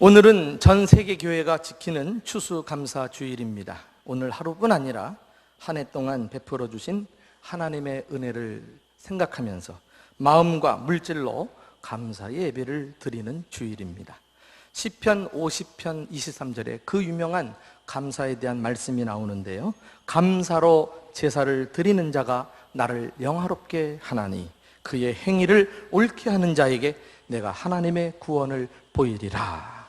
오늘은 전 세계 교회가 지키는 추수감사주일입니다. 오늘 하루뿐 아니라 한 해 동안 베풀어 주신 하나님의 은혜를 생각하면서 마음과 물질로 감사의 예배를 드리는 주일입니다. 시편 50편 23절에 그 유명한 감사에 대한 말씀이 나오는데요, 감사로 제사를 드리는 자가 나를 영화롭게 하나니 그의 행위를 옳게 하는 자에게 내가 하나님의 구원을 보이리라.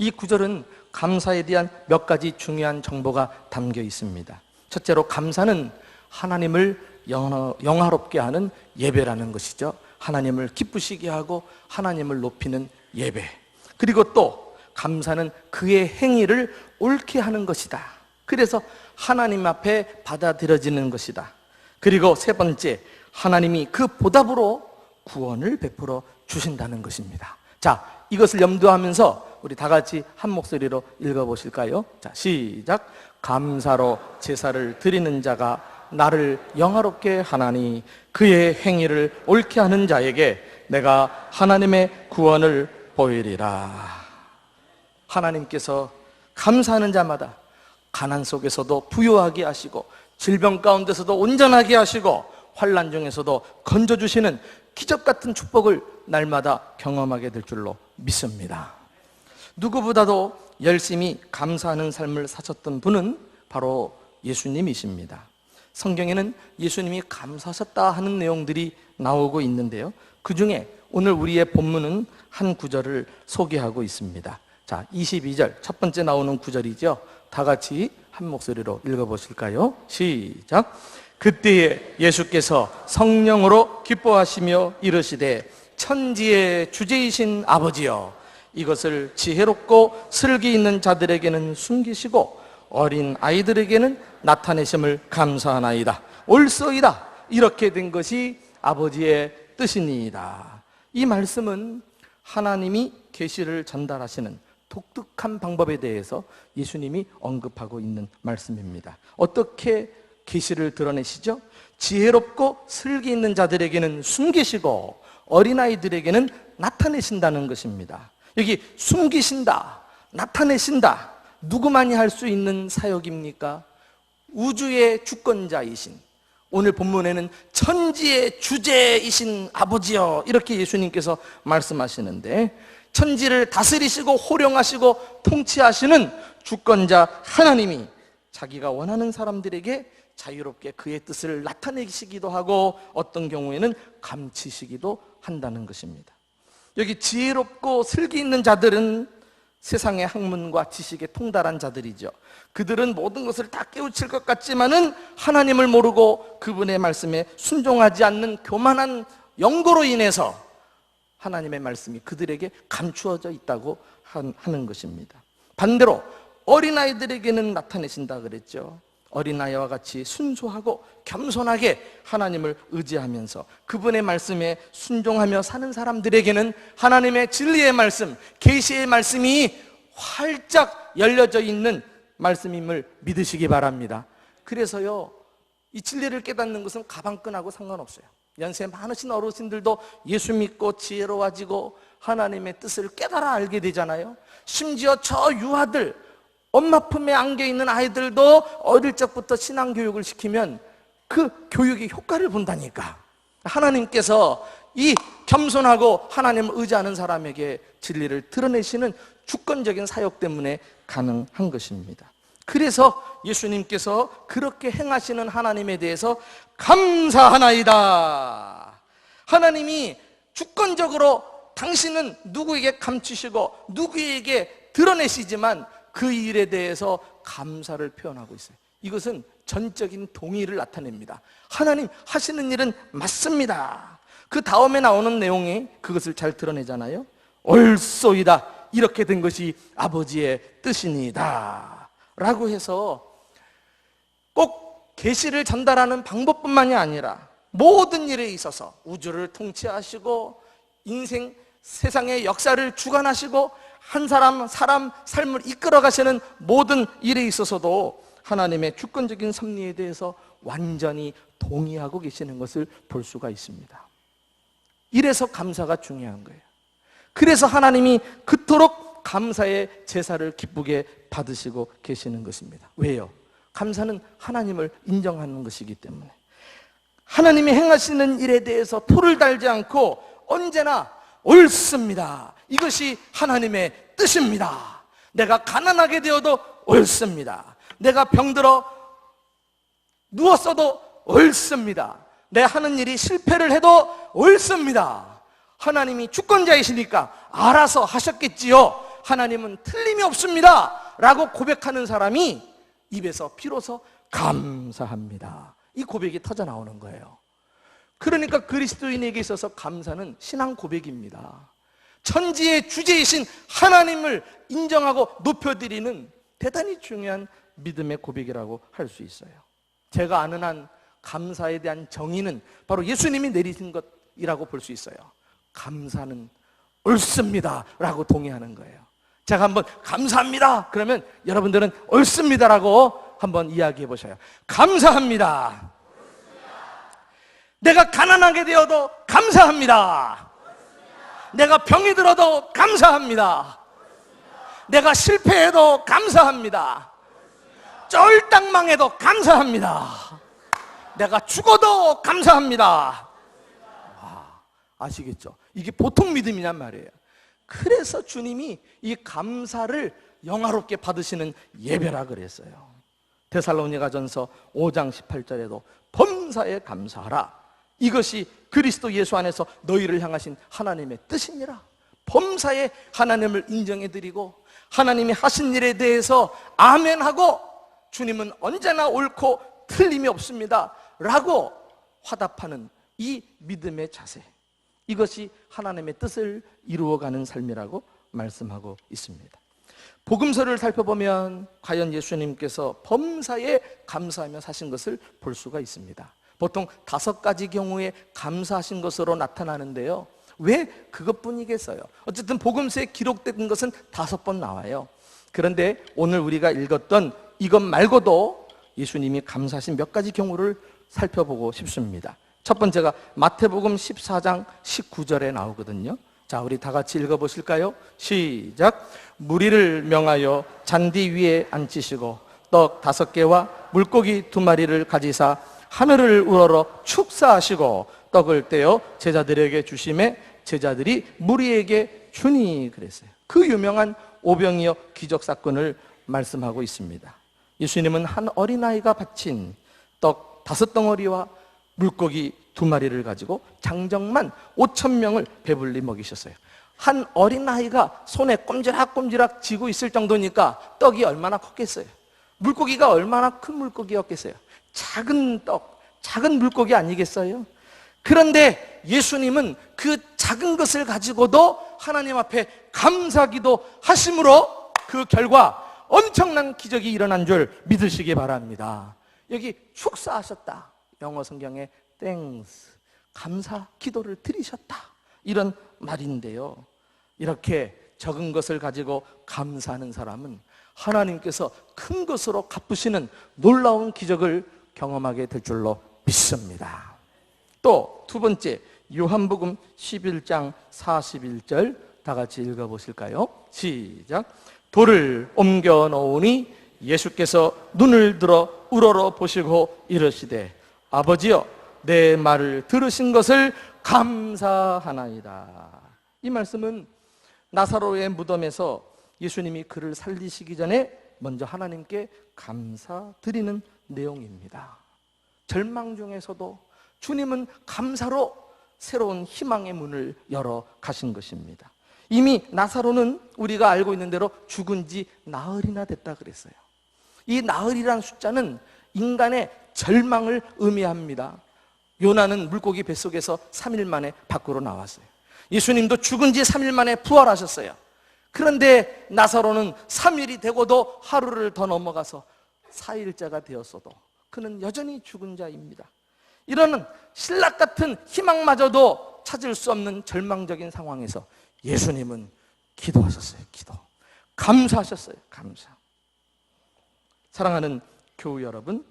이 구절은 감사에 대한 몇 가지 중요한 정보가 담겨 있습니다. 첫째로, 감사는 하나님을 영화롭게 하는 예배라는 것이죠. 하나님을 기쁘시게 하고 하나님을 높이는 예배. 그리고 또 감사는 그의 행위를 옳게 하는 것이다. 그래서 하나님 앞에 받아들여지는 것이다. 그리고 세 번째, 하나님이 그 보답으로 구원을 베풀어 주신다는 것입니다. 자, 이것을 염두하면서 우리 다 같이 한 목소리로 읽어보실까요? 자, 시작. 감사로 제사를 드리는 자가 나를 영화롭게 하나니 그의 행위를 옳게 하는 자에게 내가 하나님의 구원을 보이리라. 하나님께서 감사하는 자마다 가난 속에서도 부유하게 하시고 질병 가운데서도 온전하게 하시고 환난 중에서도 건져주시는 기적 같은 축복을 날마다 경험하게 될 줄로 믿습니다. 누구보다도 열심히 감사하는 삶을 사셨던 분은 바로 예수님이십니다. 성경에는 예수님이 감사하셨다 하는 내용들이 나오고 있는데요, 그 중에 오늘 우리의 본문은 한 구절을 소개하고 있습니다. 자, 22절 첫 번째 나오는 구절이죠. 다 같이 한 목소리로 읽어보실까요? 시작. 그때에 예수께서 성령으로 기뻐하시며 이르시되 천지의 주제이신 아버지여, 이것을 지혜롭고 슬기 있는 자들에게는 숨기시고 어린 아이들에게는 나타내심을 감사하나이다. 옳소이다. 이렇게 된 것이 아버지의 뜻이니이다. 이 말씀은 하나님이 계시를 전달하시는 독특한 방법에 대해서 예수님이 언급하고 있는 말씀입니다. 어떻게 계시를 드러내시죠? 지혜롭고 슬기 있는 자들에게는 숨기시고 어린아이들에게는 나타내신다는 것입니다. 여기 숨기신다, 나타내신다, 누구만이 할 수 있는 사역입니까? 우주의 주권자이신, 오늘 본문에는 천지의 주제이신 아버지여, 이렇게 예수님께서 말씀하시는데, 천지를 다스리시고 호령하시고 통치하시는 주권자 하나님이 자기가 원하는 사람들에게 자유롭게 그의 뜻을 나타내시기도 하고 어떤 경우에는 감추시기도 한다는 것입니다. 여기 지혜롭고 슬기 있는 자들은 세상의 학문과 지식에 통달한 자들이죠. 그들은 모든 것을 다 깨우칠 것 같지만은 하나님을 모르고 그분의 말씀에 순종하지 않는 교만한 영고로 인해서 하나님의 말씀이 그들에게 감추어져 있다고 하는 것입니다. 반대로 어린아이들에게는 나타내신다 그랬죠. 어린아이와 같이 순수하고 겸손하게 하나님을 의지하면서 그분의 말씀에 순종하며 사는 사람들에게는 하나님의 진리의 말씀, 계시의 말씀이 활짝 열려져 있는 말씀임을 믿으시기 바랍니다. 그래서요, 이 진리를 깨닫는 것은 가방끈하고 상관없어요. 연세 많으신 어르신들도 예수 믿고 지혜로워지고 하나님의 뜻을 깨달아 알게 되잖아요. 심지어 저 유아들, 엄마 품에 안겨 있는 아이들도 어릴 적부터 신앙교육을 시키면 그 교육의 효과를 본다니까. 하나님께서 이 겸손하고 하나님을 의지하는 사람에게 진리를 드러내시는 주권적인 사역 때문에 가능한 것입니다. 그래서 예수님께서 그렇게 행하시는 하나님에 대해서 감사하나이다. 하나님이 주권적으로 당신은 누구에게 감추시고 누구에게 드러내시지만 그 일에 대해서 감사를 표현하고 있어요. 이것은 전적인 동의를 나타냅니다. 하나님 하시는 일은 맞습니다. 그 다음에 나오는 내용이 그것을 잘 드러내잖아요. 옳소이다. 이렇게 된 것이 아버지의 뜻이니이다 라고 해서 꼭 계시를 전달하는 방법뿐만이 아니라 모든 일에 있어서 우주를 통치하시고 인생 세상의 역사를 주관하시고 한 사람 삶을 이끌어 가시는 모든 일에 있어서도 하나님의 주권적인 섭리에 대해서 완전히 동의하고 계시는 것을 볼 수가 있습니다. 이래서 감사가 중요한 거예요. 그래서 하나님이 그토록 감사의 제사를 기쁘게 받으시고 계시는 것입니다. 왜요? 감사는 하나님을 인정하는 것이기 때문에. 하나님이 행하시는 일에 대해서 토를 달지 않고 언제나 옳습니다. 이것이 하나님의 뜻입니다. 내가 가난하게 되어도 옳습니다. 내가 병들어 누웠어도 옳습니다. 내 하는 일이 실패를 해도 옳습니다. 하나님이 주권자이시니까 알아서 하셨겠지요. 하나님은 틀림이 없습니다 라고 고백하는 사람이 입에서 비로소 감사합니다, 이 고백이 터져 나오는 거예요. 그러니까 그리스도인에게 있어서 감사는 신앙 고백입니다. 천지의 주제이신 하나님을 인정하고 높여드리는 대단히 중요한 믿음의 고백이라고 할 수 있어요. 제가 아는 한 감사에 대한 정의는 바로 예수님이 내리신 것이라고 볼 수 있어요. 감사는 옳습니다 라고 동의하는 거예요. 제가 한번 감사합니다 그러면 여러분들은 옳습니다 라고 한번 이야기해 보셔요. 감사합니다. 내가 가난하게 되어도 감사합니다. 내가 병이 들어도 감사합니다. 내가 실패해도 감사합니다. 쫄딱망해도 감사합니다. 내가 죽어도 감사합니다. 아시겠죠? 이게 보통 믿음이란 말이에요. 그래서 주님이 이 감사를 영화롭게 받으시는 예배라 그랬어요. 데살로니가전서 5장 18절에도 범사에 감사하라, 이것이 그리스도 예수 안에서 너희를 향하신 하나님의 뜻이니라. 범사에 하나님을 인정해드리고 하나님이 하신 일에 대해서 아멘하고 주님은 언제나 옳고 틀림이 없습니다 라고 화답하는 이 믿음의 자세, 이것이 하나님의 뜻을 이루어가는 삶이라고 말씀하고 있습니다. 복음서를 살펴보면 과연 예수님께서 범사에 감사하며 사신 것을 볼 수가 있습니다. 보통 5가지 경우에 감사하신 것으로 나타나는데요, 왜 그것뿐이겠어요? 어쨌든 복음서에 기록된 것은 5번 나와요. 그런데 오늘 우리가 읽었던 이것 말고도 예수님이 감사하신 몇 가지 경우를 살펴보고 싶습니다. 첫 번째가 마태복음 14장 19절에 나오거든요. 자, 우리 다 같이 읽어보실까요? 시작. 무리를 명하여 잔디 위에 앉히시고 떡 5개와 물고기 2마리를 가지사 하늘을 우러러 축사하시고 떡을 떼어 제자들에게 주심에 제자들이 무리에게 주니 그랬어요. 그 유명한 오병이어 기적 사건을 말씀하고 있습니다. 예수님은 한 어린아이가 바친 떡 5덩어리와 물고기 2마리를 가지고 장정만 5,000명을 배불리 먹이셨어요. 한 어린아이가 손에 꼼지락꼼지락 쥐고 있을 정도니까 떡이 얼마나 컸겠어요? 물고기가 얼마나 큰 물고기였겠어요? 작은 떡, 작은 물고기 아니겠어요? 그런데 예수님은 그 작은 것을 가지고도 하나님 앞에 감사기도 하심으로 그 결과 엄청난 기적이 일어난 줄 믿으시기 바랍니다. 여기 축사하셨다, 영어 성경에 thanks, 감사 기도를 드리셨다, 이런 말인데요, 이렇게 적은 것을 가지고 감사하는 사람은 하나님께서 큰 것으로 갚으시는 놀라운 기적을 경험하게 될 줄로 믿습니다. 또 두 번째, 요한복음 11장 41절 다 같이 읽어보실까요? 시작. 돌을 옮겨 놓으니 예수께서 눈을 들어 우러러 보시고 이르시되 아버지여 내 말을 들으신 것을 감사하나이다. 이 말씀은 나사로의 무덤에서 예수님이 그를 살리시기 전에 먼저 하나님께 감사드리는 내용입니다. 절망 중에서도 주님은 감사로 새로운 희망의 문을 열어 가신 것입니다. 이미 나사로는 우리가 알고 있는 대로 죽은 지 나흘이나 됐다 그랬어요. 이 나흘이라는 숫자는 인간의 절망을 의미합니다. 요나는 물고기 뱃속에서 3일 만에 밖으로 나왔어요. 예수님도 죽은 지 3일 만에 부활하셨어요. 그런데 나사로는 3일이 되고도 하루를 더 넘어가서 4일째가 되었어도 그는 여전히 죽은 자입니다. 이런 신락 같은 희망마저도 찾을 수 없는 절망적인 상황에서 예수님은 기도하셨어요. 기도. 감사하셨어요. 감사. 사랑하는 교우 여러분,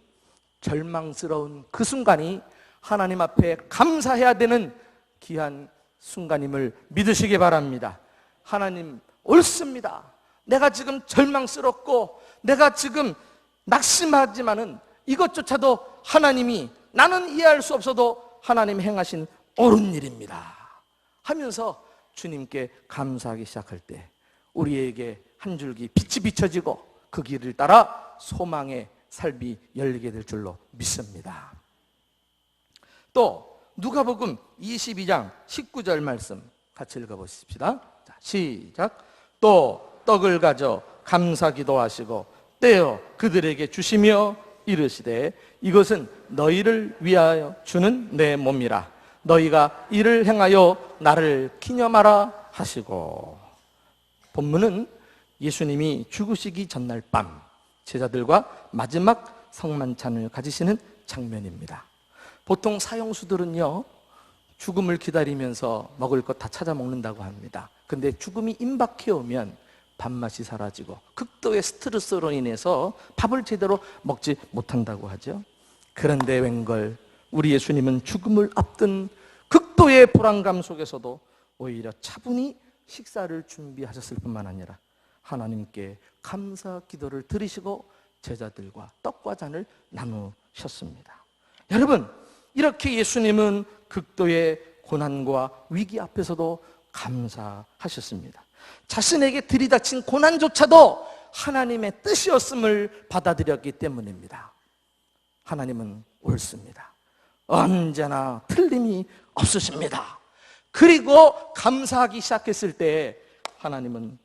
절망스러운 그 순간이 하나님 앞에 감사해야 되는 귀한 순간임을 믿으시기 바랍니다. 하나님 옳습니다. 내가 지금 절망스럽고 내가 지금 낙심하지만은 이것조차도 하나님이, 나는 이해할 수 없어도 하나님 행하신 옳은 일입니다 하면서 주님께 감사하기 시작할 때 우리에게 한 줄기 빛이 비춰지고 그 길을 따라 소망의 삶이 열리게 될 줄로 믿습니다. 또 누가복음 22장 19절 말씀 같이 읽어보십시다. 자, 시작. 또 떡을 가져 감사 기도하시고 떼어 그들에게 주시며 이르시되 이것은 너희를 위하여 주는 내 몸이라. 너희가 이를 행하여 나를 기념하라 하시고. 본문은 예수님이 죽으시기 전날 밤 제자들과 마지막 성만찬을 가지시는 장면입니다. 보통 사형수들은요, 죽음을 기다리면서 먹을 것 다 찾아 먹는다고 합니다. 근데 죽음이 임박해 오면 밥맛이 사라지고 극도의 스트레스로 인해서 밥을 제대로 먹지 못한다고 하죠. 그런데 웬걸 우리 예수님은 죽음을 앞둔 극도의 불안감 속에서도 오히려 차분히 식사를 준비하셨을 뿐만 아니라 하나님께 감사 기도를 드리시고 제자들과 떡과 잔을 나누셨습니다. 여러분, 이렇게 예수님은 극도의 고난과 위기 앞에서도 감사하셨습니다. 자신에게 들이닥친 고난조차도 하나님의 뜻이었음을 받아들였기 때문입니다. 하나님은 옳습니다. 언제나 틀림이 없으십니다. 그리고 감사하기 시작했을 때 하나님은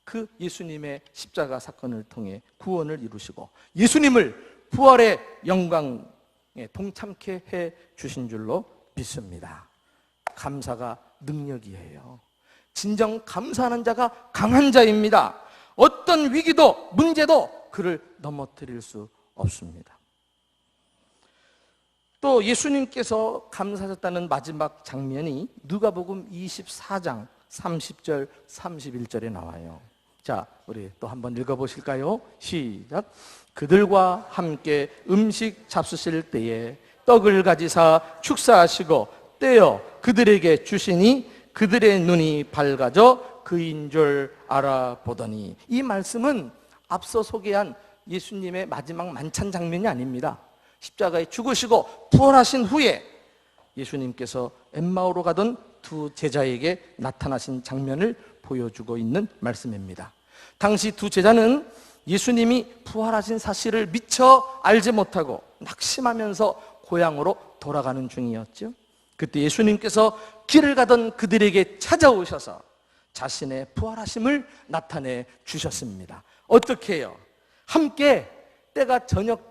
그 예수님의 십자가 사건을 통해 구원을 이루시고 예수님을 부활의 영광에 동참케 해 주신 줄로 믿습니다. 감사가 능력이에요. 진정 감사하는 자가 강한 자입니다. 어떤 위기도 문제도 그를 넘어뜨릴 수 없습니다. 또 예수님께서 감사하셨다는 마지막 장면이 누가복음 24장 30절 31절에 나와요. 자, 우리 또 한번 읽어보실까요? 시작. 그들과 함께 음식 잡수실 때에 떡을 가지사 축사하시고 떼어 그들에게 주시니 그들의 눈이 밝아져 그인 줄 알아보더니. 이 말씀은 앞서 소개한 예수님의 마지막 만찬 장면이 아닙니다. 십자가에 죽으시고 부활하신 후에 예수님께서 엠마오로 가던 두 제자에게 나타나신 장면을 보여주고 있는 말씀입니다. 당시 두 제자는 예수님이 부활하신 사실을 미처 알지 못하고 낙심하면서 고향으로 돌아가는 중이었죠. 그때 예수님께서 길을 가던 그들에게 찾아오셔서 자신의 부활하심을 나타내 주셨습니다. 어떻게 해요? 함께 때가 저녁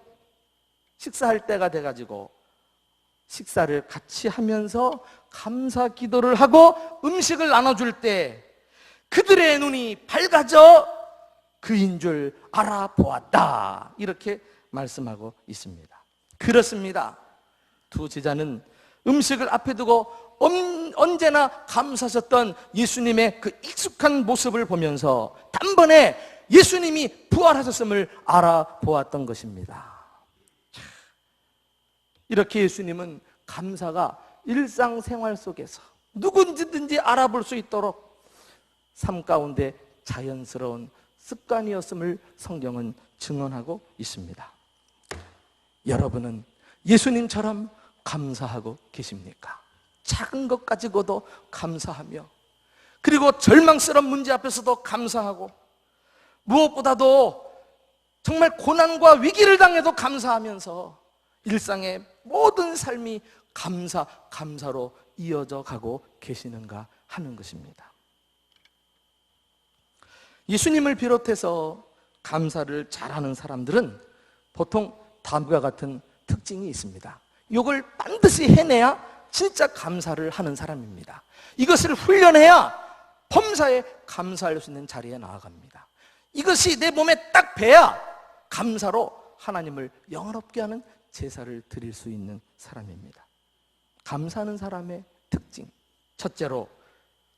식사할 때가 돼가지고 식사를 같이 하면서 감사 기도를 하고 음식을 나눠줄 때 그들의 눈이 밝아져 그인 줄 알아보았다, 이렇게 말씀하고 있습니다. 그렇습니다. 두 제자는 음식을 앞에 두고 언제나 감사하셨던 예수님의 그 익숙한 모습을 보면서 단번에 예수님이 부활하셨음을 알아보았던 것입니다. 이렇게 예수님은 감사가 일상생활 속에서 누구든지 알아볼 수 있도록 삶 가운데 자연스러운 습관이었음을 성경은 증언하고 있습니다. 여러분은 예수님처럼 감사하고 계십니까? 작은 것 가지고도 감사하며, 그리고 절망스러운 문제 앞에서도 감사하고, 무엇보다도 정말 고난과 위기를 당해도 감사하면서 일상의 모든 삶이 감사로 이어져 가고 계시는가 하는 것입니다. 예수님을 비롯해서 감사를 잘하는 사람들은 보통 다음과 같은 특징이 있습니다. 이걸 반드시 해내야 진짜 감사를 하는 사람입니다. 이것을 훈련해야 범사에 감사할 수 있는 자리에 나아갑니다. 이것이 내 몸에 딱 배야 감사로 하나님을 영화롭게 하는 제사를 드릴 수 있는 사람입니다. 감사하는 사람의 특징, 첫째로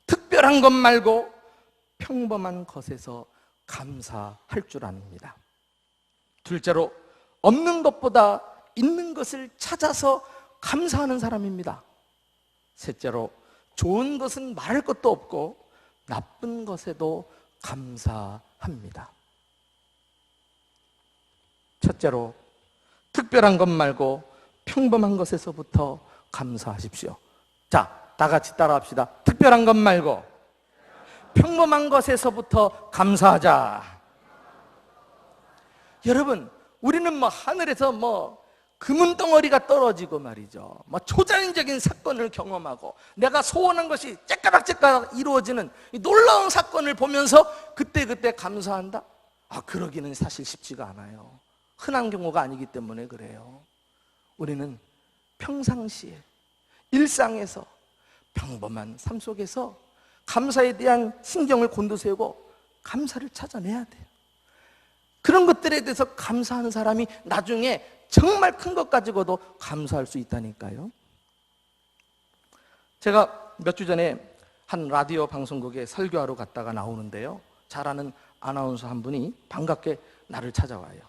특별한 것 말고 평범한 것에서 감사할 줄 압니다. 둘째로 없는 것보다 있는 것을 찾아서 감사하는 사람입니다. 셋째로 좋은 것은 말할 것도 없고 나쁜 것에도 감사합니다. 첫째로, 특별한 것 말고 평범한 것에서부터 감사하십시오. 자, 다 같이 따라합시다. 특별한 것 말고 평범한 것에서부터 감사하자. 여러분, 우리는 하늘에서 금은덩어리가 떨어지고 말이죠, 초자연적인 사건을 경험하고 내가 소원한 것이 째까닥째까닥 이루어지는 이 놀라운 사건을 보면서 그때 감사한다? 그러기는 사실 쉽지가 않아요. 흔한 경우가 아니기 때문에 그래요. 우리는 평상시에, 일상에서, 평범한 삶 속에서 감사에 대한 신경을 곤두세우고 감사를 찾아내야 돼요. 그런 것들에 대해서 감사하는 사람이 나중에 정말 큰 것 가지고도 감사할 수 있다니까요. 제가 몇 주 전에 한 라디오 방송국에 설교하러 갔다가 나오는데요, 잘 아는 아나운서 한 분이 반갑게 나를 찾아와요.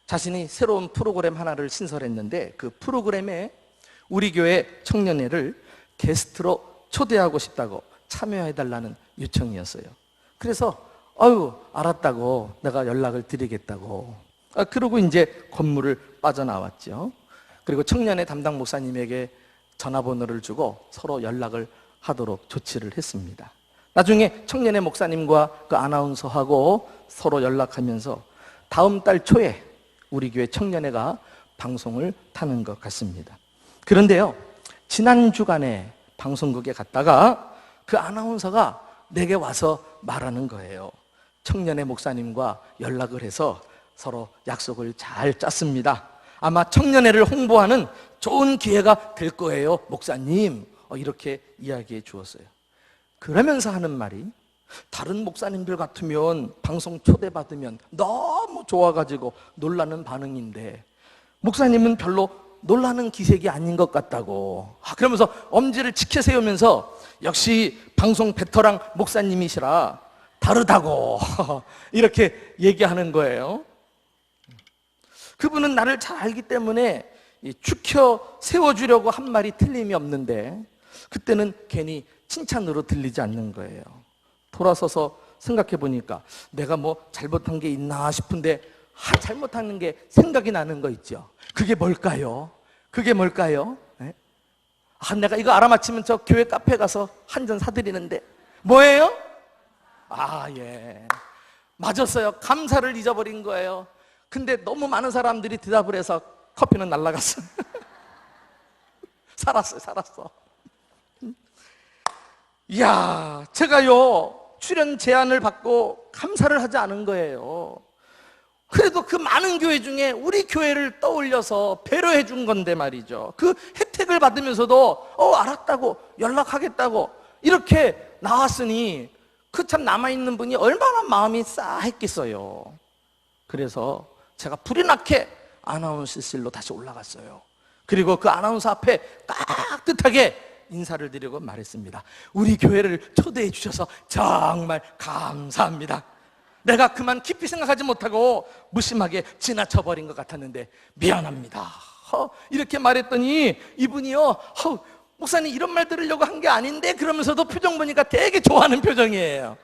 자신이 새로운 프로그램 하나를 신설했는데 그 프로그램에 우리 교회 청년회를 게스트로 초대하고 싶다고 참여해달라는 요청이었어요. 그래서 알았다고 내가 연락을 드리겠다고 그러고 이제 건물을 빠져나왔죠. 그리고 청년회 담당 목사님에게 전화번호를 주고 서로 연락을 하도록 조치를 했습니다. 나중에 청년회 목사님과 그 아나운서하고 서로 연락하면서 다음 달 초에 우리 교회 청년회가 방송을 타는 것 같습니다. 그런데요, 지난 주간에 방송국에 갔다가 그 아나운서가 내게 와서 말하는 거예요. 청년회 목사님과 연락을 해서 서로 약속을 잘 짰습니다. 아마 청년회를 홍보하는 좋은 기회가 될 거예요, 목사님. 이렇게 이야기해 주었어요. 그러면서 하는 말이, 다른 목사님들 같으면 방송 초대받으면 너무 좋아가지고 놀라는 반응인데 목사님은 별로 놀라는 기색이 아닌 것 같다고. 그러면서 엄지를 치켜 세우면서 역시 방송 베테랑 목사님이시라 다르다고 이렇게 얘기하는 거예요. 그분은 나를 잘 알기 때문에 축혀 세워주려고 한 말이 틀림이 없는데 그때는 괜히 칭찬으로 들리지 않는 거예요. 돌아서서 생각해 보니까 내가 잘못한 게 있나 싶은데 잘못하는 게 생각이 나는 거 있죠. 그게 뭘까요? 네? 내가 이거 알아맞히면 저 교회 카페 가서 한 잔 사드리는데 뭐예요? 예, 맞았어요. 감사를 잊어버린 거예요. 근데 너무 많은 사람들이 대답을 해서 커피는 날라갔어. 살았어. 이야, 제가요 출연 제안을 받고 감사를 하지 않은 거예요. 그래도 그 많은 교회 중에 우리 교회를 떠올려서 배려해 준 건데 말이죠. 그 혜택을 받으면서도 알았다고, 연락하겠다고 이렇게 나왔으니 그 참 남아있는 분이 얼마나 마음이 싸했겠어요. 그래서 제가 불이 나게 아나운서실로 다시 올라갔어요. 그리고 그 아나운서 앞에 깍듯하게 인사를 드리고 말했습니다. 우리 교회를 초대해 주셔서 정말 감사합니다. 내가 그만 깊이 생각하지 못하고 무심하게 지나쳐버린 것 같았는데 미안합니다. 이렇게 말했더니 이분이요, 목사님 이런 말 들으려고 한 게 아닌데 그러면서도 표정 보니까 되게 좋아하는 표정이에요.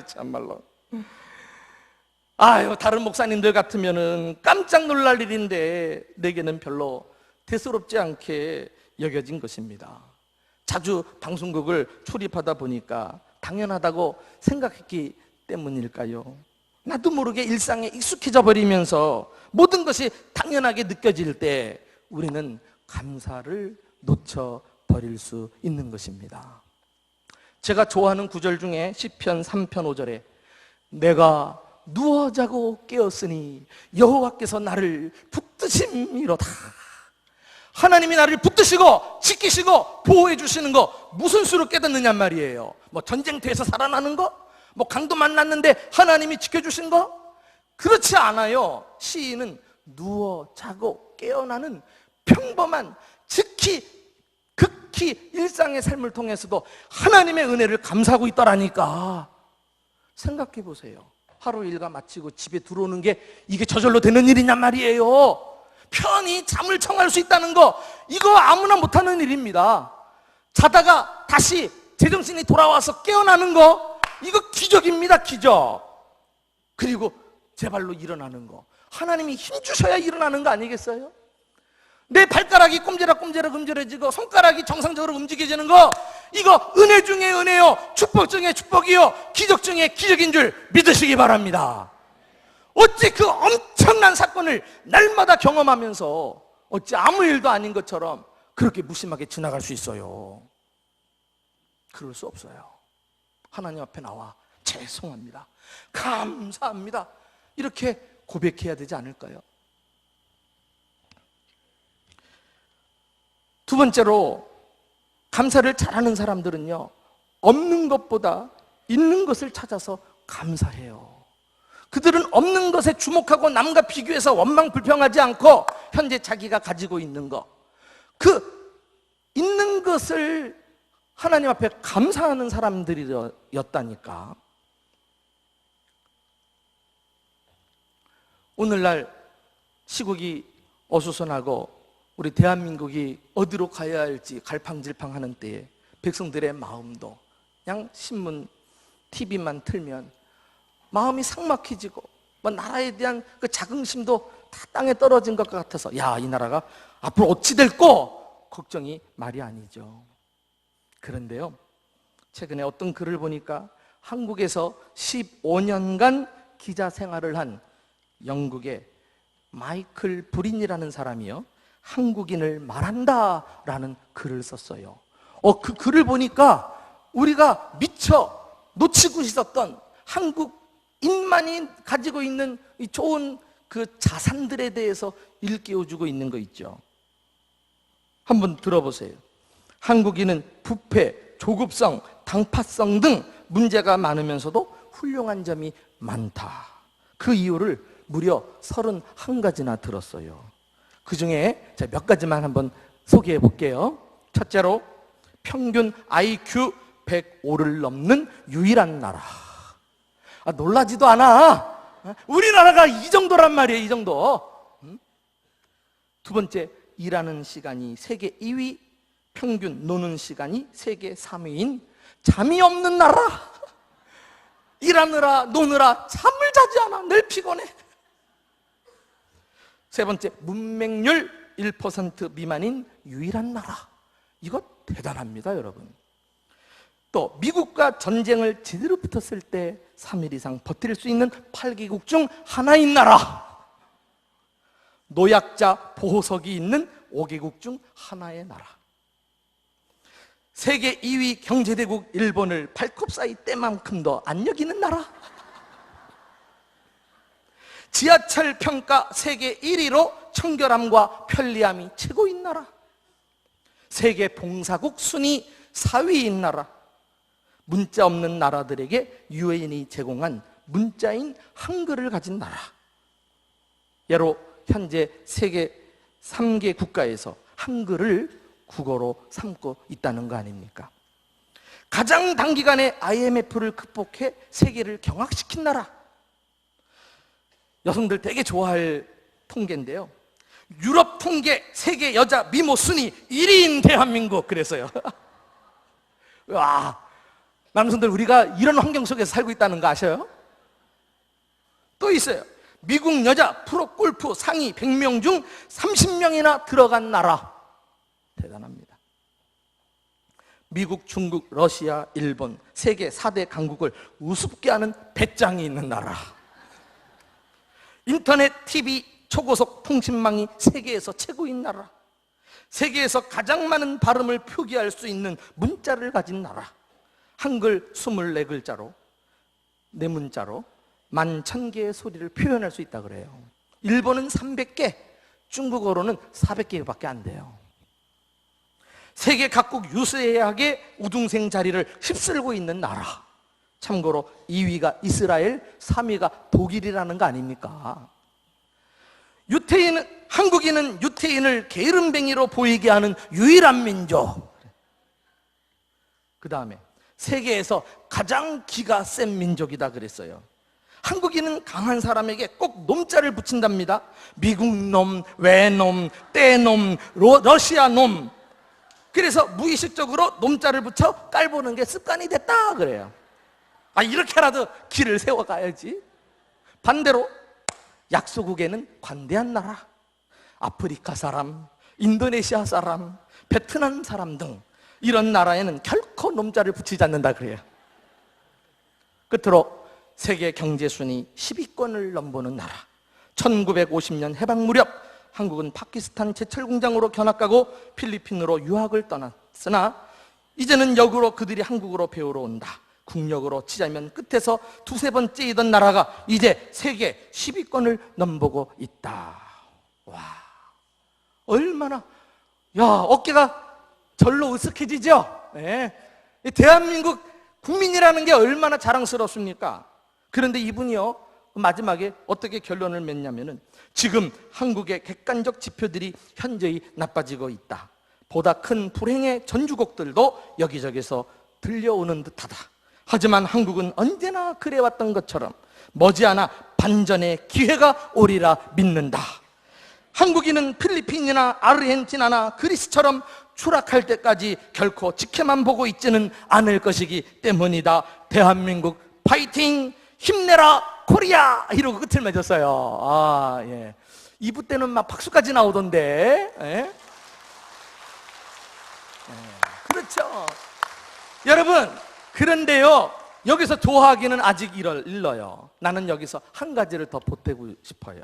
참말로. 다른 목사님들 같으면은 깜짝 놀랄 일인데 내게는 별로 대수롭지 않게 여겨진 것입니다. 자주 방송국을 출입하다 보니까 당연하다고 생각했기 때문일까요? 나도 모르게 일상에 익숙해져 버리면서 모든 것이 당연하게 느껴질 때 우리는 감사를 놓쳐버릴 수 있는 것입니다. 제가 좋아하는 구절 중에 시편 3편 5절에 내가 누워 자고 깨었으니 여호와께서 나를 붙드심이로다. 하나님이 나를 붙드시고 지키시고 보호해 주시는 거 무슨 수로 깨닫느냐 말이에요. 전쟁터에서 살아나는 거? 강도 만났는데 하나님이 지켜주신 거? 그렇지 않아요. 시인은 누워 자고 깨어나는 평범한, 극히 일상의 삶을 통해서도 하나님의 은혜를 감사하고 있더라니까. 생각해 보세요. 하루 일과 마치고 집에 들어오는 게 이게 저절로 되는 일이냔 말이에요. 편히 잠을 청할 수 있다는 거, 이거 아무나 못하는 일입니다. 자다가 다시 제정신이 돌아와서 깨어나는 거, 이거 기적입니다, 기적. 그리고 제발로 일어나는 거, 하나님이 힘 주셔야 일어나는 거 아니겠어요? 내 발가락이 꼼지락꼼지락 움직여지고 손가락이 정상적으로 움직여지는 거, 이거 은혜 중에 은혜요, 축복 중에 축복이요, 기적 중에 기적인 줄 믿으시기 바랍니다. 어찌 그 엄청난 사건을 날마다 경험하면서 어찌 아무 일도 아닌 것처럼 그렇게 무심하게 지나갈 수 있어요? 그럴 수 없어요. 하나님 앞에 나와 죄송합니다, 감사합니다, 이렇게 고백해야 되지 않을까요? 두 번째로, 감사를 잘하는 사람들은요, 없는 것보다 있는 것을 찾아서 감사해요. 그들은 없는 것에 주목하고 남과 비교해서 원망 불평하지 않고 현재 자기가 가지고 있는 것, 그 있는 것을 하나님 앞에 감사하는 사람들이었다니까. 오늘날 시국이 어수선하고 우리 대한민국이 어디로 가야 할지 갈팡질팡하는 때에 백성들의 마음도 그냥 신문, TV만 틀면 마음이 삭막해지고 나라에 대한 그 자긍심도 다 땅에 떨어진 것 같아서, 야, 이 나라가 앞으로 어찌 될꼬 걱정이 말이 아니죠. 그런데요, 최근에 어떤 글을 보니까 한국에서 15년간 기자 생활을 한 영국의 마이클 브린이라는 사람이요, 한국인을 말한다라는 글을 썼어요. 그 글을 보니까 우리가 미처 놓치고 있었던 한국인만이 가지고 있는 이 좋은 그 자산들에 대해서 일깨워주고 있는 거 있죠. 한번 들어보세요. 한국인은 부패, 조급성, 당파성 등 문제가 많으면서도 훌륭한 점이 많다. 그 이유를 무려 31가지나 들었어요. 그 중에 몇 가지만 한번 소개해 볼게요. 첫째로, 평균 IQ 105를 넘는 유일한 나라. 놀라지도 않아. 우리나라가 이 정도란 말이에요, 이 정도. 두 번째, 일하는 시간이 세계 2위, 평균 노는 시간이 세계 3위인 잠이 없는 나라. 일하느라 노느라 잠을 자지 않아. 늘 피곤해. 세 번째, 문맹률 1% 미만인 유일한 나라. 이거 대단합니다, 여러분. 또 미국과 전쟁을 제대로 붙었을 때 3일 이상 버틸 수 있는 8개국 중 하나인 나라. 노약자 보호석이 있는 5개국 중 하나의 나라. 세계 2위 경제대국 일본을 발톱 사이 때만큼도 안 여기는 나라. 지하철 평가 세계 1위로 청결함과 편리함이 최고인 나라. 세계 봉사국 순위 4위인 나라. 문자 없는 나라들에게 유엔이 제공한 문자인 한글을 가진 나라. 예로 현재 세계 3개 국가에서 한글을 국어로 삼고 있다는 거 아닙니까? 가장 단기간에 IMF를 극복해 세계를 경악시킨 나라. 여성들 되게 좋아할 통계인데요, 유럽 통계 세계 여자 미모 순위 1위인 대한민국. 그래서요. 와, 남성들 우리가 이런 환경 속에서 살고 있다는 거 아셔요? 또 있어요. 미국 여자 프로골프 상위 100명 중 30명이나 들어간 나라. 대단합니다. 미국, 중국, 러시아, 일본 세계 4대 강국을 우습게 하는 배짱이 있는 나라. 인터넷, TV, 초고속 통신망이 세계에서 최고인 나라. 세계에서 가장 많은 발음을 표기할 수 있는 문자를 가진 나라. 한글 24글자로, 네 문자로 11,000개의 소리를 표현할 수 있다 그래요. 일본은 300개, 중국어로는 400개밖에 안 돼요. 세계 각국 유수의학의 우등생 자리를 휩쓸고 있는 나라. 참고로 2위가 이스라엘, 3위가 독일이라는 거 아닙니까? 한국인은 유태인을 게으름뱅이로 보이게 하는 유일한 민족. 그 다음에 세계에서 가장 기가 센 민족이다 그랬어요. 한국인은 강한 사람에게 꼭 놈자를 붙인답니다. 미국 놈, 외놈, 떼놈, 러시아 놈. 그래서 무의식적으로 놈자를 붙여 깔보는 게 습관이 됐다 그래요. 이렇게라도 길을 세워가야지. 반대로 약소국에는 관대한 나라, 아프리카 사람, 인도네시아 사람, 베트남 사람 등 이런 나라에는 결코 놈자를 붙이지 않는다 그래요. 끝으로 세계 경제순위 10위권을 넘보는 나라, 1950년 해방 무렵 한국은 파키스탄 제철공장으로 견학가고 필리핀으로 유학을 떠났으나 이제는 역으로 그들이 한국으로 배우러 온다. 국력으로 치자면 끝에서 두세 번째이던 나라가 이제 세계 10위권을 넘보고 있다. 와, 얼마나, 어깨가 절로 으쓱해지죠? 네. 대한민국 국민이라는 게 얼마나 자랑스럽습니까? 그런데 이분이요, 마지막에 어떻게 결론을 맺냐면은 지금 한국의 객관적 지표들이 현저히 나빠지고 있다. 보다 큰 불행의 전주곡들도 여기저기서 들려오는 듯하다. 하지만 한국은 언제나 그래왔던 것처럼 머지않아 반전의 기회가 오리라 믿는다. 한국인은 필리핀이나 아르헨티나나 그리스처럼 추락할 때까지 결코 지켜만 보고 있지는 않을 것이기 때문이다. 대한민국 파이팅! 힘내라 코리아! 이러고 끝을 맺었어요. 예. 2부 때는 막 박수까지 나오던데. 예? 그렇죠. 여러분, 그런데요, 여기서 좋아하기는 아직 일러요. 나는 여기서 한 가지를 더 보태고 싶어요.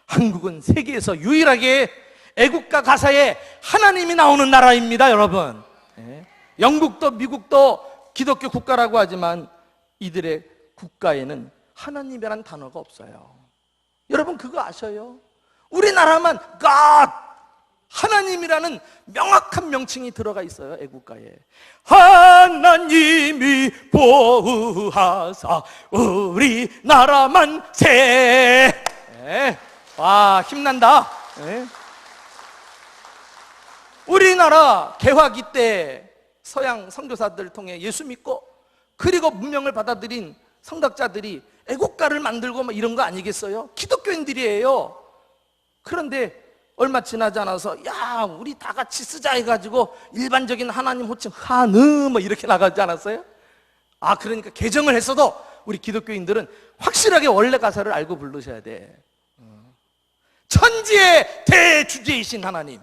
한국은 세계에서 유일하게 애국가 가사에 하나님이 나오는 나라입니다, 여러분. 예. 영국도 미국도 기독교 국가라고 하지만 이들의 국가에는 하나님이란 단어가 없어요. 여러분 그거 아셔요? 우리나라만 God, 하나님이라는 명확한 명칭이 들어가 있어요. 애국가에 하나님이 보호하사 우리나라 만세. 네. 와, 힘난다. 네. 우리나라 개화기 때 서양 선교사들을 통해 예수 믿고 그리고 문명을 받아들인 성각자들이 애국가를 만들고 뭐 이런 거 아니겠어요? 기독교인들이에요. 그런데 얼마 지나지 않아서 우리 다 같이 쓰자 해가지고 일반적인 하나님 호칭 하느 뭐 이렇게 나가지 않았어요? 그러니까 개정을 했어도 우리 기독교인들은 확실하게 원래 가사를 알고 부르셔야 돼. 천지의 대주제이신 하나님,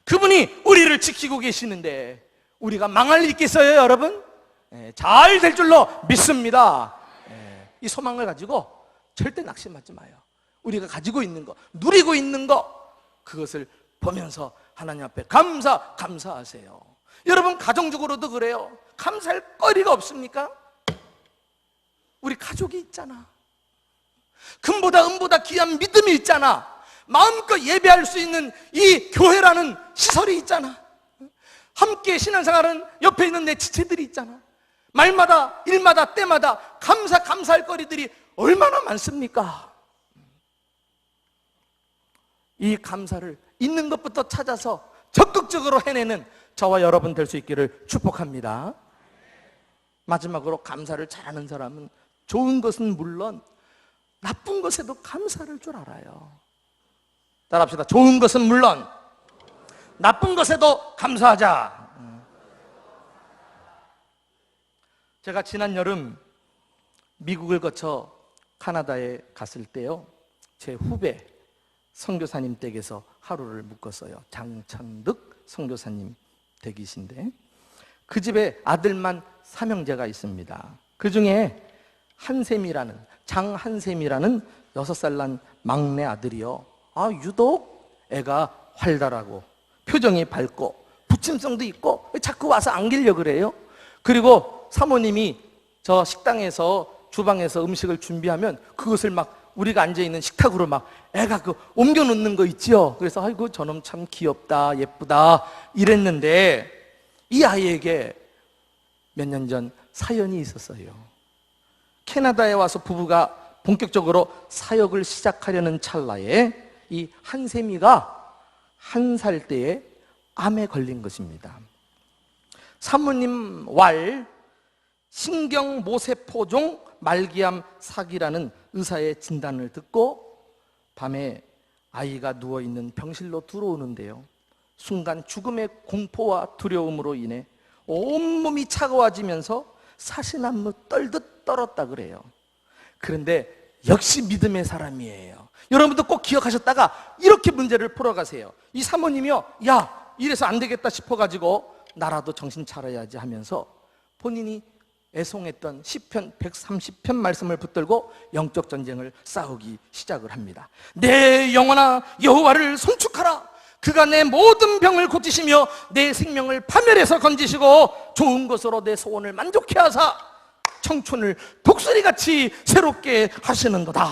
그분이 우리를 지키고 계시는데 우리가 망할 일 있겠어요, 여러분? 잘 될 줄로 믿습니다. 이 소망을 가지고 절대 낙심하지 마요. 우리가 가지고 있는 거, 누리고 있는 거, 그것을 보면서 하나님 앞에 감사하세요. 여러분 가정적으로도 그래요. 감사할 거리가 없습니까? 우리 가족이 있잖아. 금보다 은보다 귀한 믿음이 있잖아. 마음껏 예배할 수 있는 이 교회라는 시설이 있잖아. 함께 신앙생활은 옆에 있는 내 지체들이 있잖아. 말마다 일마다 때마다 감사할 거리들이 얼마나 많습니까? 이 감사를 있는 것부터 찾아서 적극적으로 해내는 저와 여러분 될 수 있기를 축복합니다. 마지막으로 감사를 잘하는 사람은 좋은 것은 물론 나쁜 것에도 감사할 줄 알아요. 따라합시다. 좋은 것은 물론 나쁜 것에도 감사하자. 제가 지난 여름 미국을 거쳐 카나다에 갔을 때요, 제 후배 선교사님 댁에서 하루를 묵었어요. 장천득 선교사님 댁이신데 그 집에 아들만 3형제가 있습니다. 그 중에 장한샘이라는 6살 난 막내 아들이요, 유독 애가 활달하고 표정이 밝고 부침성도 있고 자꾸 와서 안기려고 그래요. 그리고 사모님이 저 식당에서 주방에서 음식을 준비하면 그것을 막 우리가 앉아있는 식탁으로 막 애가 옮겨 놓는 거 있지요. 그래서 아이고 저놈 참 귀엽다 예쁘다 이랬는데 이 아이에게 몇 년 전 사연이 있었어요. 캐나다에 와서 부부가 본격적으로 사역을 시작하려는 찰나에 이 한샘이가 1살 때에 암에 걸린 것입니다. 사모님 신경모세포종 말기암 사기라는 의사의 진단을 듣고 밤에 아이가 누워있는 병실로 들어오는데요, 순간 죽음의 공포와 두려움으로 인해 온몸이 차가워지면서 사시나무 떨듯 떨었다 그래요. 그런데 역시 믿음의 사람이에요. 여러분도 꼭 기억하셨다가 이렇게 문제를 풀어가세요. 이 사모님이요, 야, 이래서 안 되겠다 싶어가지고 나라도 정신 차려야지 하면서 본인이 애송했던 시편 130편 말씀을 붙들고 영적 전쟁을 싸우기 시작을 합니다. 내 영혼아 여호와를 송축하라. 그가 내 모든 병을 고치시며 내 생명을 파멸해서 건지시고 좋은 것으로 내 소원을 만족해 하사 청춘을 독수리같이 새롭게 하시는도다.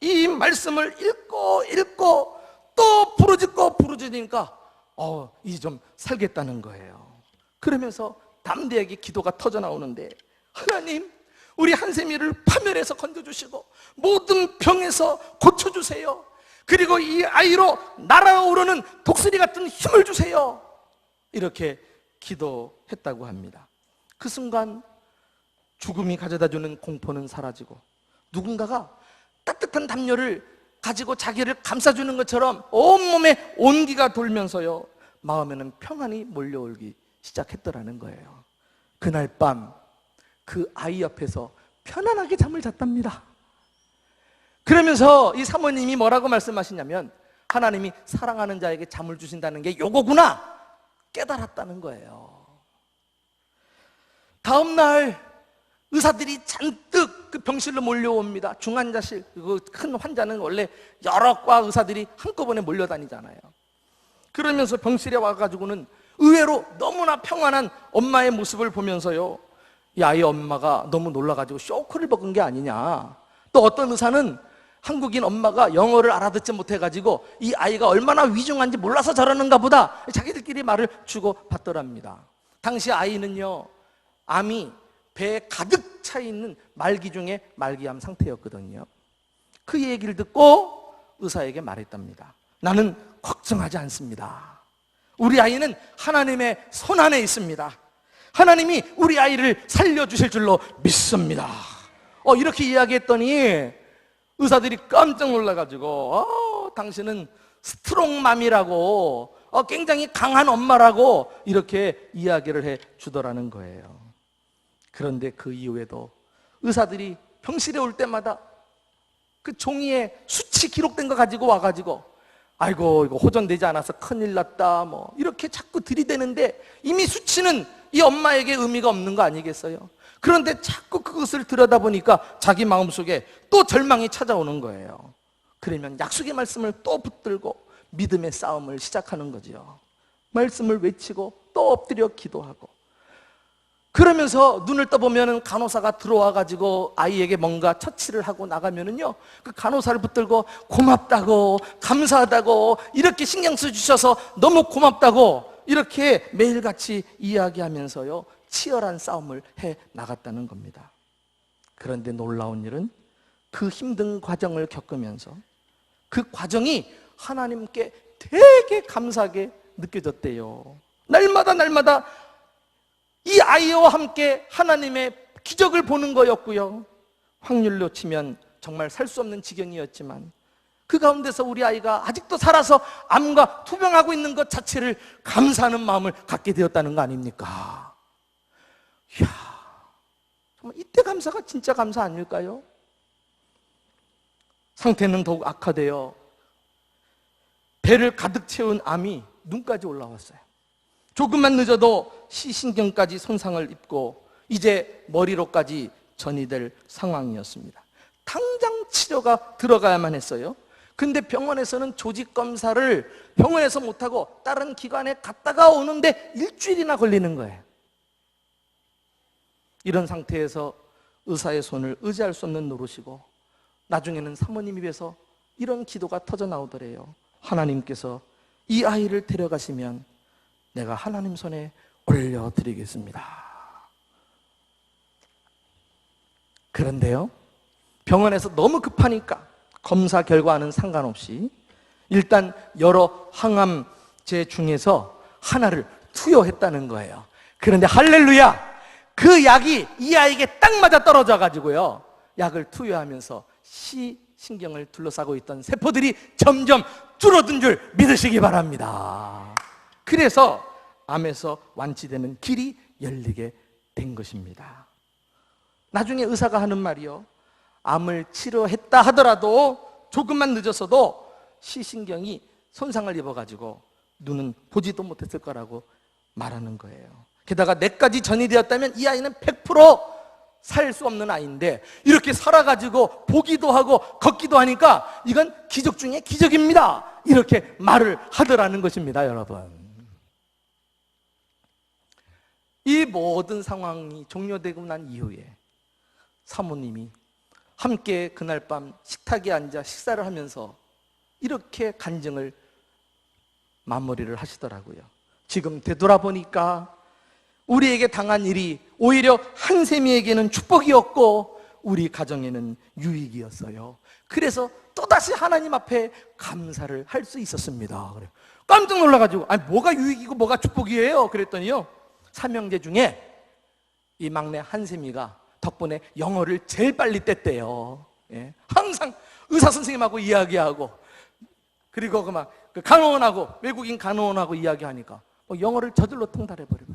이 말씀을 읽고 또 부르짖으니까 이제 좀 살겠다는 거예요. 그러면서 담대하게 기도가 터져 나오는데, 하나님, 우리 한세미를 파멸해서 건져주시고 모든 병에서 고쳐주세요. 그리고 이 아이로 날아오르는 독수리 같은 힘을 주세요. 이렇게 기도했다고 합니다. 그 순간 죽음이 가져다주는 공포는 사라지고 누군가가 따뜻한 담요를 가지고 자기를 감싸주는 것처럼 온몸에 온기가 돌면서요, 마음에는 평안이 몰려오기 시작했더라는 거예요. 그날 밤 그 아이 옆에서 편안하게 잠을 잤답니다. 그러면서 이 사모님이 뭐라고 말씀하시냐면, 하나님이 사랑하는 자에게 잠을 주신다는 게 요거구나 깨달았다는 거예요. 다음 날 의사들이 잔뜩 그 병실로 몰려옵니다. 중환자실, 그 큰 환자는 원래 여러 과 의사들이 한꺼번에 몰려다니잖아요. 그러면서 병실에 와가지고는 의외로 너무나 평안한 엄마의 모습을 보면서요, 이 아이 엄마가 너무 놀라가지고 쇼크를 먹은 게 아니냐. 또 어떤 의사는 한국인 엄마가 영어를 알아듣지 못해가지고 이 아이가 얼마나 위중한지 몰라서 저러는가 보다, 자기들끼리 말을 주고받더랍니다. 당시 아이는요, 암이 배에 가득 차 있는 말기 중에 말기암 상태였거든요. 그 얘기를 듣고 의사에게 말했답니다. 나는 걱정하지 않습니다. 우리 아이는 하나님의 손안에 있습니다. 하나님이 우리 아이를 살려주실 줄로 믿습니다. 이렇게 이야기했더니 의사들이 깜짝 놀라가지고 당신은 스트롱맘이라고, 굉장히 강한 엄마라고 이렇게 이야기를 해 주더라는 거예요. 그런데 그 이후에도 의사들이 병실에 올 때마다 그 종이에 수치 기록된 거 가지고 와가지고, 아이고 이거 호전되지 않아서 큰일 났다 뭐 이렇게 자꾸 들이대는데, 이미 수치는 이 엄마에게 의미가 없는 거 아니겠어요? 그런데 자꾸 그것을 들여다보니까 자기 마음속에 또 절망이 찾아오는 거예요. 그러면 약속의 말씀을 또 붙들고 믿음의 싸움을 시작하는 거죠. 말씀을 외치고 또 엎드려 기도하고, 그러면서 눈을 떠보면 간호사가 들어와가지고 아이에게 뭔가 처치를 하고 나가면은요, 그 간호사를 붙들고 고맙다고, 감사하다고, 이렇게 신경 써주셔서 너무 고맙다고 이렇게 매일같이 이야기하면서요, 치열한 싸움을 해 나갔다는 겁니다. 그런데 놀라운 일은 그 힘든 과정을 겪으면서 그 과정이 하나님께 되게 감사하게 느껴졌대요. 날마다 이 아이와 함께 하나님의 기적을 보는 거였고요, 확률로 치면 정말 살 수 없는 지경이었지만 그 가운데서 우리 아이가 아직도 살아서 암과 투병하고 있는 것 자체를 감사하는 마음을 갖게 되었다는 거 아닙니까? 이야, 정말 이때 감사가 진짜 감사 아닐까요? 상태는 더욱 악화되어 배를 가득 채운 암이 눈까지 올라왔어요. 조금만 늦어도 시신경까지 손상을 입고 이제 머리로까지 전이 될 상황이었습니다. 당장 치료가 들어가야만 했어요. 근데 병원에서는 조직검사를 병원에서 못하고 다른 기관에 갔다가 오는데 일주일이나 걸리는 거예요. 이런 상태에서 의사의 손을 의지할 수 없는 노릇이고, 나중에는 사모님 입에서 이런 기도가 터져 나오더래요. 하나님께서 이 아이를 데려가시면 내가 하나님 손에 올려드리겠습니다. 그런데요, 병원에서 너무 급하니까 검사 결과는 상관없이 일단 여러 항암제 중에서 하나를 투여했다는 거예요. 그런데 할렐루야, 그 약이 이 아이에게 딱 맞아 떨어져 가지고요, 약을 투여하면서 신경을 둘러싸고 있던 세포들이 점점 줄어든 줄 믿으시기 바랍니다. 그래서 암에서 완치되는 길이 열리게 된 것입니다. 나중에 의사가 하는 말이요, 암을 치료했다 하더라도 조금만 늦었어도 시신경이 손상을 입어가지고 눈은 보지도 못했을 거라고 말하는 거예요. 게다가 뇌까지 전이 되었다면 이 아이는 100% 살 수 없는 아이인데 이렇게 살아가지고 보기도 하고 걷기도 하니까 이건 기적 중에 기적입니다, 이렇게 말을 하더라는 것입니다. 여러분, 이 모든 상황이 종료되고 난 이후에 사모님이 함께 그날 밤 식탁에 앉아 식사를 하면서 이렇게 간증을 마무리를 하시더라고요. 지금 되돌아보니까 우리에게 당한 일이 오히려 한샘이에게는 축복이었고 우리 가정에는 유익이었어요. 그래서 또다시 하나님 앞에 감사를 할 수 있었습니다. 깜짝 놀라가지고, 아니 뭐가 유익이고 뭐가 축복이에요? 그랬더니요, 삼형제 중에 이 막내 한샘이가 덕분에 영어를 제일 빨리 뗐대요. 예. 항상 의사 선생님하고 이야기하고, 그리고 그 간호원하고, 외국인 간호원하고 이야기하니까 영어를 저절로 통달해버리고,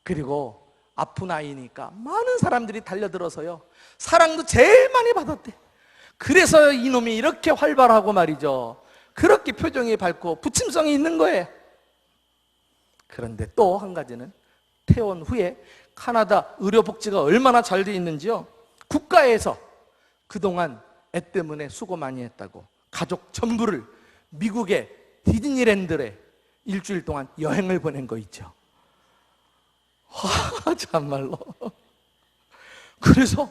그리고 아픈 아이니까 많은 사람들이 달려들어서요, 사랑도 제일 많이 받았대. 그래서 이놈이 이렇게 활발하고 말이죠, 그렇게 표정이 밝고 부침성이 있는 거예요. 그런데 또 한 가지는, 퇴원 후에 카나다 의료복지가 얼마나 잘 돼 있는지요, 국가에서 그동안 애 때문에 수고 많이 했다고 가족 전부를 미국의 디즈니랜드에 일주일 동안 여행을 보낸 거 있죠. 참말로. 그래서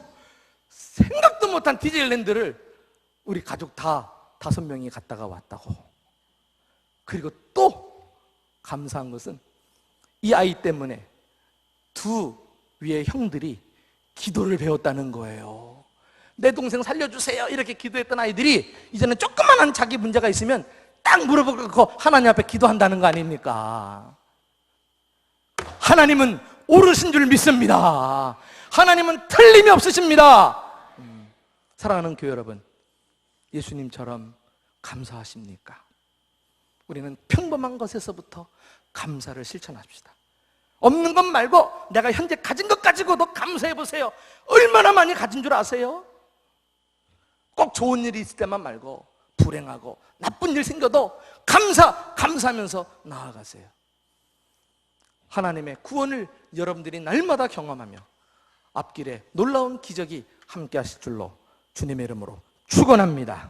생각도 못한 디즈니랜드를 우리 가족 다 5명이 갔다가 왔다고. 그리고 또 감사한 것은 이 아이 때문에 두 위의 형들이 기도를 배웠다는 거예요. 내 동생 살려주세요 이렇게 기도했던 아이들이 이제는 조그만한 자기 문제가 있으면 딱 물어보고 하나님 앞에 기도한다는 거 아닙니까? 하나님은 옳으신 줄 믿습니다. 하나님은 틀림이 없으십니다. 사랑하는 교회 여러분, 예수님처럼 감사하십니까? 우리는 평범한 것에서부터 감사를 실천합시다. 없는 것 말고 내가 현재 가진 것 가지고도 감사해 보세요. 얼마나 많이 가진 줄 아세요? 꼭 좋은 일이 있을 때만 말고 불행하고 나쁜 일 생겨도 감사하면서 나아가세요. 하나님의 구원을 여러분들이 날마다 경험하며 앞길에 놀라운 기적이 함께 하실 줄로 주님의 이름으로 축원합니다.